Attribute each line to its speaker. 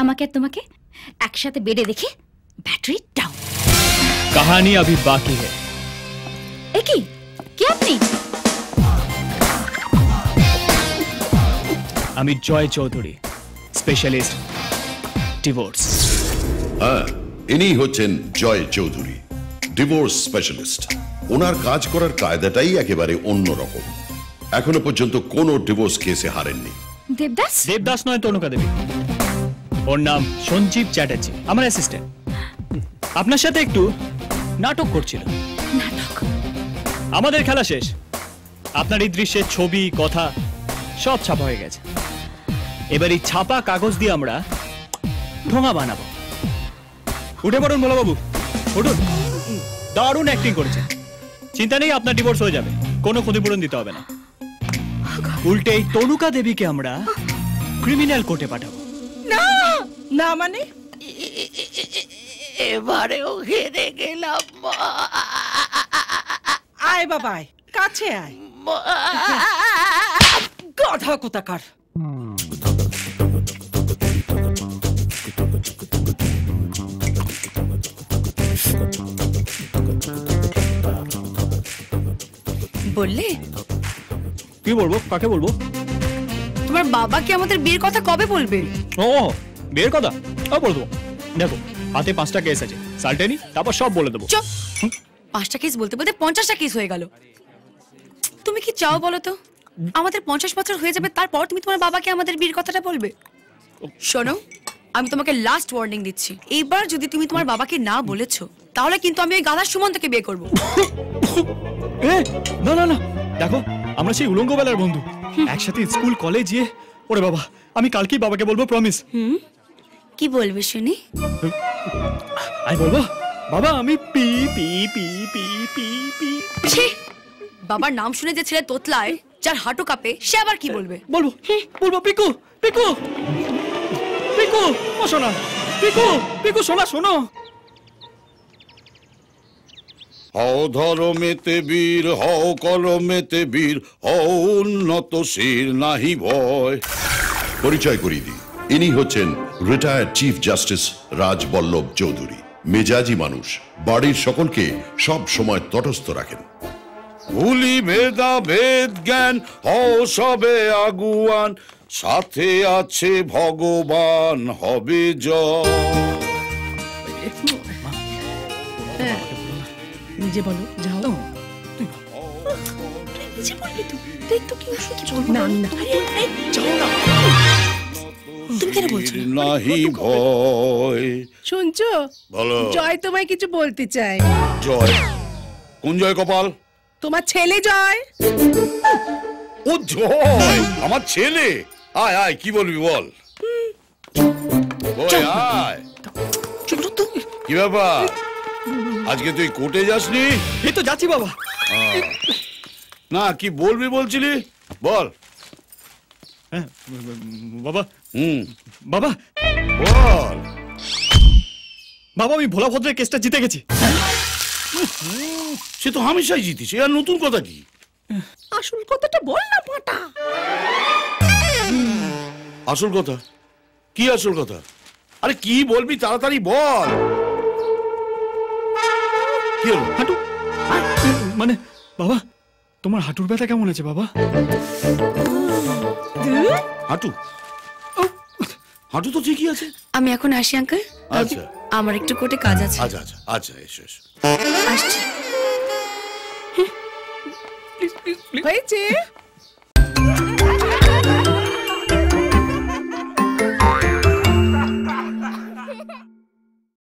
Speaker 1: আমাকে আর তোমাকে একসাথে বেডে দেখে ব্যাটারি ডাউন।
Speaker 2: कहानी अभी बाकी है।
Speaker 1: কি কি আপনি?
Speaker 2: আমি জয় চৌধুরী, স্পেশালিস্ট ডিভোর্স।
Speaker 3: হ্যাঁ, ইনি হচ্ছেন জয় চৌধুরী, ডিভোর্স স্পেশালিস্ট। ওনার কাজ করার কায়দাটাই একেবারে অন্যরকম। এখনো পর্যন্ত কোনো ডিভোর্স কেসে হারেননি।
Speaker 1: দেবদাস?
Speaker 2: দেবদাস নয়, তনুকা দেবী। ওর নাম সঞ্জীব চ্যাটার্জি, আমার অ্যাসিস্ট্যান্ট। আপনার সাথে একটু নাটক করছিল।
Speaker 1: নাটক?
Speaker 2: আমাদের খেলা শেষ। আপনার এই দৃশ্যের ছবি, কথা সব ছাপা হয়ে গেছে। এবার এই ছাপা কাগজ দিয়ে আমরা ঠোঙা বানাবো। উঠে পড়ুন ভোলা বাবু, উঠুন। দারুণ অ্যাক্টিং করেছেন। চিন্তা নেই, আপনার ডিভোর্স হয়ে যাবে, কোনো ক্ষতিপূরণ দিতে হবে না। উল্টে এই তনুকা দেবীকে আমরা ক্রিমিনাল কোর্টে পাঠাবো।
Speaker 4: না না, মানে এবারেও হেরে গেলাম। আয় বাবা, আয়, কাছে আয়। গাধা কোথাকার।
Speaker 1: বললে?
Speaker 2: কি বলবো? কাকে বলবো?
Speaker 1: তোমার বাবা কি আমাদের বিয়ের কথা কবে বলবে?
Speaker 2: ও, বিয়ের কথা বলবো। দেখো, হাতে 5টা কেস আছে, সালটেনি, তারপর সব বলে দেবো।
Speaker 1: চুপ। 5টা কেস বলতে বলতে 50টা কেস হয়ে গেল। তুমি কি চাও বলো তো? আমাদের 50 বছর হয়ে যাবে, তারপর তুমি তোমার বাবাকে আমাদের বিয়ের কথাটা বলবে? শোনো, আমি তোমাকে লাস্ট ওয়ার্নিং দিচ্ছি। এবার যদি তুমি তোমার বাবাকে না বলেছো, তাহলে কিন্তু আমি ওই গাধা সুমন্তকে বিয়ে করবো।
Speaker 2: না না না, দেখো, আমরা সেই উলঙ্গ বেলার বন্ধু, একসাথে স্কুল কলেজ গিয়ে। ওরে বাবা, আমি কালকেই বাবাকে বলবো, প্রমিস।
Speaker 1: কি বলবে শুনি?
Speaker 2: আমি বলবো, বাবা আমি P P P P P P.
Speaker 1: বাবার নাম শুনে যে ছেলে তোতলায়, যার হাঁটু কাঁপে, সে আবার কি বলবে?
Speaker 2: বলবো বলবো পিকু পিকু পিকু, ও শোনা, পিকু পিকু, শোনা শোনো।
Speaker 5: হও ধর্মেতে বীর, হও কলমেতে বীর, হও উন্নত শির, নাহি ভয়।
Speaker 3: পরিচয় করিয়ে দিই, ইনি হচ্ছেন retired chief justice Rajballabh Chowdhury. মেজাজি মানুষ, বাড়ির সকলকে সব সময় তটস্থ রাখেন।
Speaker 5: ভুলি ভেদা ভেদ জ্ঞান, হও সবে আগুয়ান, সাথে আছে ভগবান, হবে জয়।
Speaker 4: নিজে বলো, যাও। নিজে বলবি তো? দেখ তো কি ওষুধ বলবো। না না, যাও না। তুমি কেন বলছো
Speaker 5: নাহি ভয়?
Speaker 4: শুনছো?
Speaker 5: বলো।
Speaker 4: জয় তোমায় কিছু বলতে চায়।
Speaker 5: জয়? কোন জয় কপাল?
Speaker 4: তোমার ছেলে জয়।
Speaker 5: ও জয়, আমার ছেলে। আয় আয়, কি বলবি বল। ওই আয়। কি ব্যাপার, আজকে তুই কোর্টে যাসনি?
Speaker 2: এই তো যাচ্ছি বাবা।
Speaker 5: না, কি বলবি বলছিলি, বল।
Speaker 2: বাবা, বাবা
Speaker 5: বল।
Speaker 2: বাবা, আমি ভোলা ভদ্রের কেসটা জিতে গেছি।
Speaker 5: সে তো হামেশাই জিতিস, আর নতুন কথা কি?
Speaker 4: আসল কথাটা বল না পাটা।
Speaker 5: আসল কথা কি? আসল কথা? আরে কি বলবি, তাড়াতাড়ি বল। কি হলো?
Speaker 2: হাঁটু, মানে বাবা, তোমার হাঁটুর ব্যথা কেমন আছে বাবা?
Speaker 5: হাঁটু? হাঁটু তো ঠিকই আছে।
Speaker 1: আমি এখন আসি আঙ্কেল।
Speaker 5: আচ্ছা,
Speaker 1: আমার একটু কোর্টে কাজ আছে।
Speaker 5: আচ্ছা আচ্ছা আচ্ছা, এসো এসো।
Speaker 1: আসছি।
Speaker 4: হয়েছে?